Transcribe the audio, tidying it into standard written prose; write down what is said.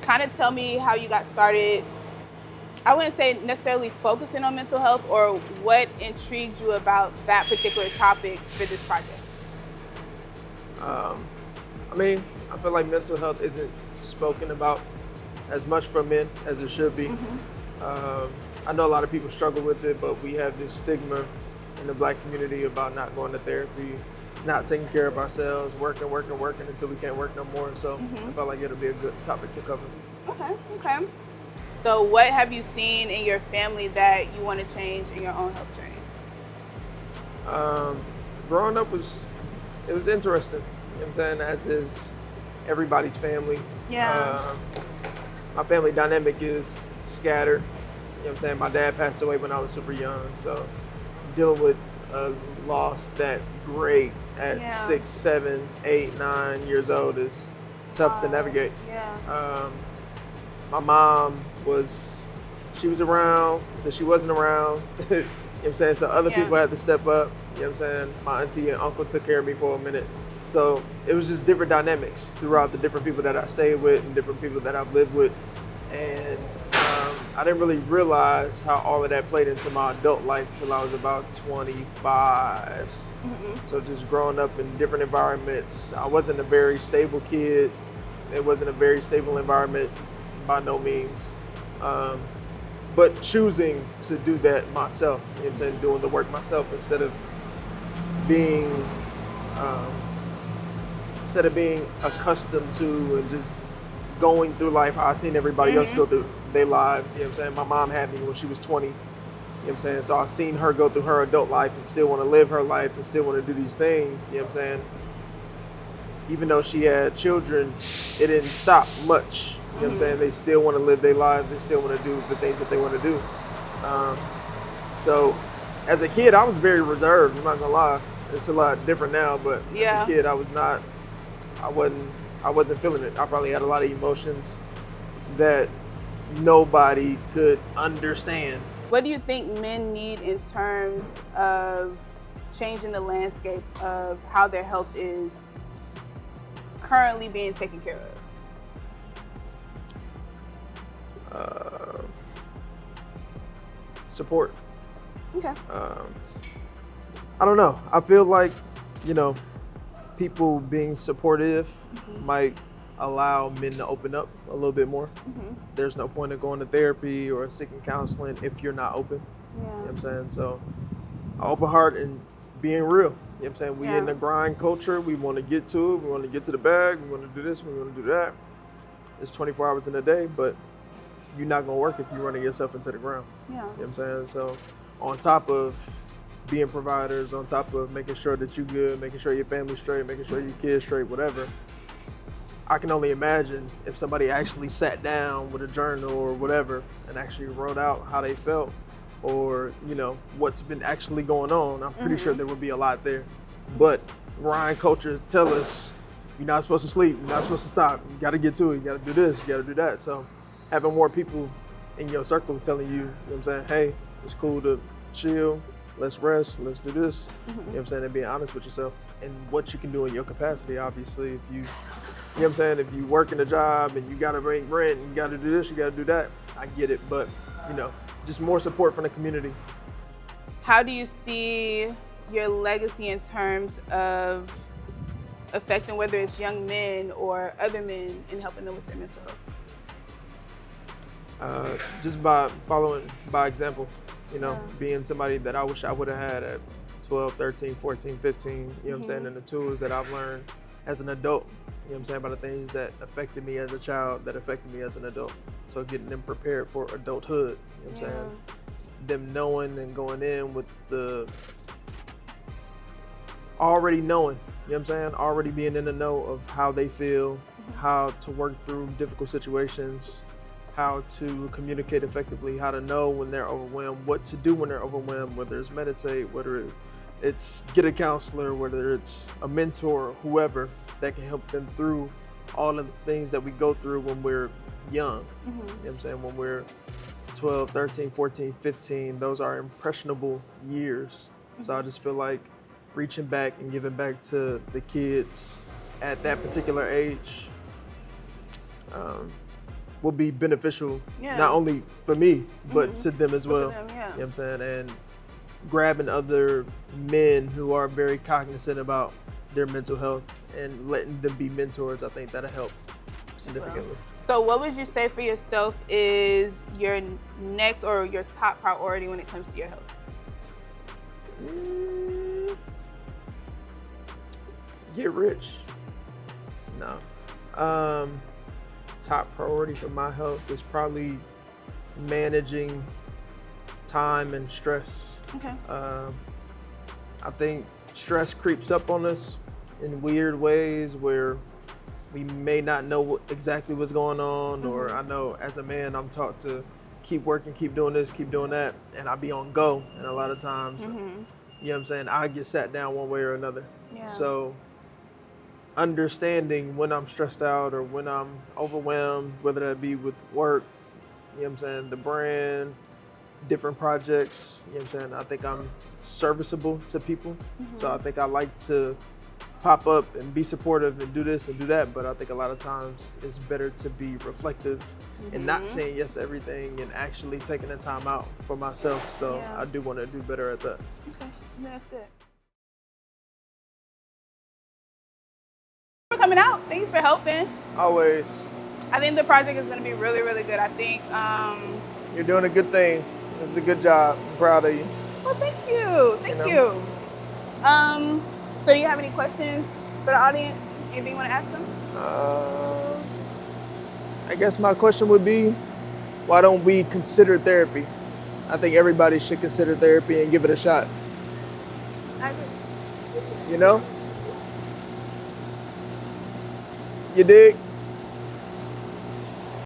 kind of tell me how you got started. I wouldn't say necessarily focusing on mental health, or what intrigued you about that particular topic for this project. I mean, I feel like mental health isn't spoken about as much for men as it should be. I know a lot of people struggle with it, but we have this stigma in the Black community about not going to therapy, not taking care of ourselves, working until we can't work no more. So I felt like it'll be a good topic to cover. Okay. So what have you seen in your family that you want to change in your own health journey? Growing up it was interesting. You know what I'm saying? As is everybody's family. Yeah. My family dynamic is scattered. You know what I'm saying? My dad passed away when I was super young, so dealing with a loss that great at 6, 7, 8, 9 years old is tough to navigate. Yeah. My mom she was around, but she wasn't around. You know what I'm saying? So other people had to step up. You know what I'm saying? My auntie and uncle took care of me for a minute. So it was just different dynamics throughout the different people that I stayed with and different people that I've lived with. And I didn't really realize how all of that played into my adult life till I was about 25. So just growing up in different environments. I wasn't a very stable kid. It wasn't a very stable environment by no means. But choosing to do that myself, you know what I'm saying, doing the work myself instead of being accustomed to and just going through life how I seen everybody else go through their lives. You know what I'm saying? My mom had me when she was 20. You know what I'm saying? So I seen her go through her adult life and still want to live her life and still want to do these things. You know what I'm saying? Even though she had children, it didn't stop much. You know what I'm saying? They still want to live their lives. They still want to do the things that they want to do. So as a kid, I was very reserved. I'm not gonna lie. It's a lot different now, but as a kid, I wasn't feeling it. I probably had a lot of emotions that nobody could understand. What do you think men need in terms of changing the landscape of how their health is currently being taken care of? Support. Okay. I don't know. I feel like, people being supportive might allow men to open up a little bit more. There's no point in going to therapy or seeking counseling if you're not open. You know what I'm saying? So, an open heart and being real. You know what I'm saying? We in the grind culture. We want to get to it. We want to get to the bag. We want to do this. We want to do that. It's 24 hours in a day, but you're not going to work if you're running yourself into the ground. Yeah. You know what I'm saying? So, on top of being providers, on top of making sure that you're good, making sure your family's straight, making sure your kids straight, whatever, I can only imagine if somebody actually sat down with a journal or whatever and actually wrote out how they felt or, what's been actually going on. I'm pretty sure there would be a lot there. But grind culture tell us you're not supposed to sleep, you're not supposed to stop, you gotta get to it, you gotta do this, you gotta do that. So having more people in your circle telling you, you know what I'm saying, hey, it's cool to chill, let's rest, let's do this. You know what I'm saying? And being honest with yourself and what you can do in your capacity. Obviously, if you know what I'm saying, if you work in a job and you gotta make rent, and you gotta do this, you gotta do that, I get it. But, just more support from the community. How do you see your legacy in terms of affecting whether it's young men or other men in helping them with their mental health? Just by following by example. Being somebody that I wish I would have had at 12, 13, 14, 15, you know what I'm saying, and the tools that I've learned as an adult, you know what I'm saying, by the things that affected me as a child, that affected me as an adult. So getting them prepared for adulthood, you know what I'm saying, them knowing and going in with the already knowing, you know what I'm saying, already being in the know of how they feel, how to work through difficult situations, how to communicate effectively, how to know when they're overwhelmed, what to do when they're overwhelmed, whether it's meditate, whether it's get a counselor, whether it's a mentor, whoever that can help them through all of the things that we go through when we're young. You know what I'm saying? When we're 12, 13, 14, 15, those are impressionable years. So I just feel like reaching back and giving back to the kids at that particular age, will be beneficial, Yeah. not only for me, but to them as Both well. of them, yeah. You know what I'm saying? And grabbing other men who are very cognizant about their mental health and letting them be mentors, I think that'll help significantly. So what would you say for yourself is your next or your top priority when it comes to your health? Get rich. No. Top priority for my health is probably managing time and stress. Okay. I think stress creeps up on us in weird ways where we may not know exactly what's going on, or I know as a man I'm taught to keep working, keep doing this, keep doing that, and I be on go. And a lot of times, you know what I'm saying, I get sat down one way or another. Yeah. So understanding when I'm stressed out or when I'm overwhelmed, whether that be with work, you know what I'm saying, the brand, different projects, you know what I'm saying, I think I'm serviceable to people. So I think I like to pop up and be supportive and do this and do that, but I think a lot of times it's better to be reflective and not saying yes to everything and actually taking the time out for myself. So I do want to do better at that. Okay, that's good. For coming out, thank you for helping. Always. I think the project is going to be really, really good. I think. You're doing a good thing. This is a good job. I'm proud of you. Well, thank you. Thank you. So do you have any questions for the audience? Anything you want to ask them? I guess my question would be, why don't we consider therapy? I think everybody should consider therapy and give it a shot. I agree. You know? You dig?